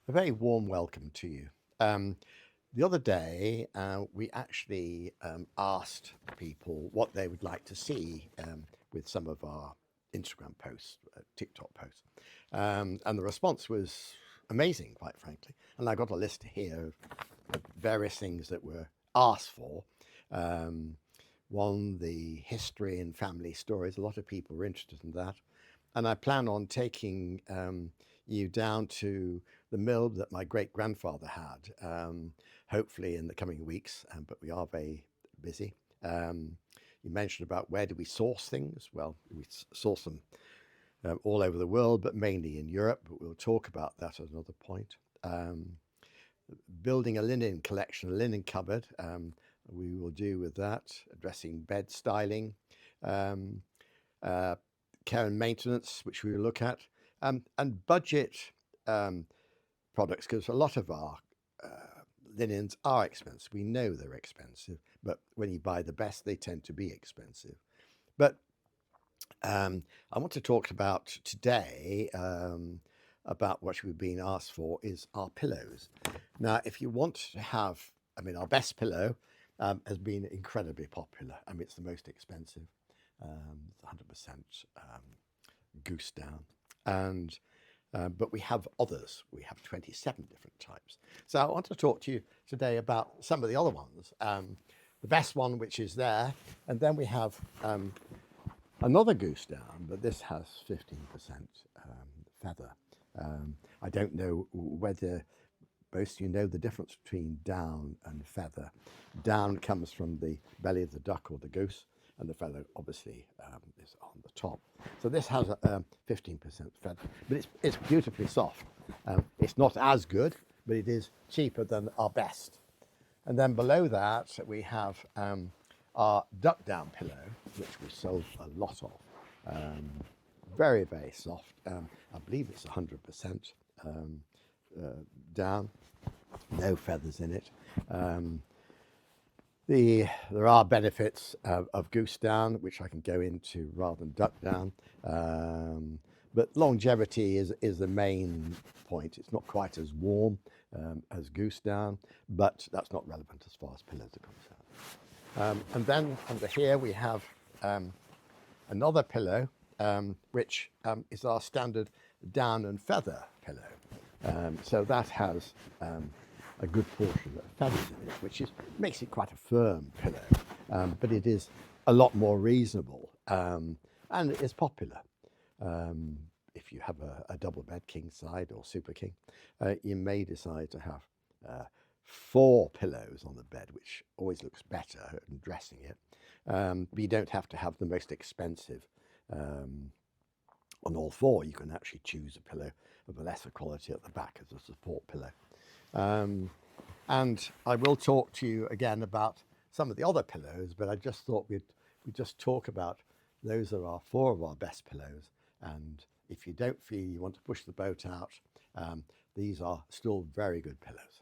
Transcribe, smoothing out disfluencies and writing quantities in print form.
A very warm welcome to you. The other day, we actually asked people what they would like to see with some of our Instagram posts, TikTok posts. And the response was amazing, quite frankly. And I got a list here of various things that were asked for. Um, One, the history and family stories. A lot of people were interested in that. And I plan on taking you down to the mill that my great grandfather had, hopefully in the coming weeks, but we are very busy. You mentioned about where do we source things? Well, we source them all over the world, but mainly in Europe. But we'll talk about that at another point. Building a linen collection, a linen cupboard. We will do with that, addressing bed styling, um, uh, care and maintenance, which we will look at, and budget um, products, because a lot of our linens are expensive. We know they're expensive, but when you buy the best, they tend to be expensive. But I want to talk about today about what we've been asked for is our pillows. Now, if you want to have, our best pillow has been incredibly popular. It's the most expensive, 100% goose down, and but we have others. We have 27 different types. So I want to talk to you today about some of the other ones. The best one, which is there, and then we have another goose down, but this has 15% feather. I don't know whether most of you know the difference between down and feather. Down comes from the belly of the duck or the goose, and the feather obviously is on the top. So this has a 15% feather, but it's beautifully soft. It's not as good, but it is cheaper than our best. And then below that we have our duck down pillow, which we sold a lot of. Very, very soft. I believe it's 100% down, no feathers in it. There are benefits of goose down, which I can go into rather than duck down. But longevity is the main point. It's not quite as warm as goose down, but that's not relevant as far as pillows are concerned. And then under here we have another pillow, which is our standard down and feather pillow. So that has a good portion of feathers in it, which makes it quite a firm pillow, but it is a lot more reasonable, and it is popular. If you have a double bed, king side or super king, you may decide to have 4 pillows on the bed, which always looks better in dressing it. But you don't have to have the most expensive on all 4. You can actually choose a pillow of a lesser quality at the back as a support pillow. And I will talk to you again about some of the other pillows, but I just thought we'd just talk about those are our 4 of our best pillows. And if you don't feel you want to push the boat out, these are still very good pillows.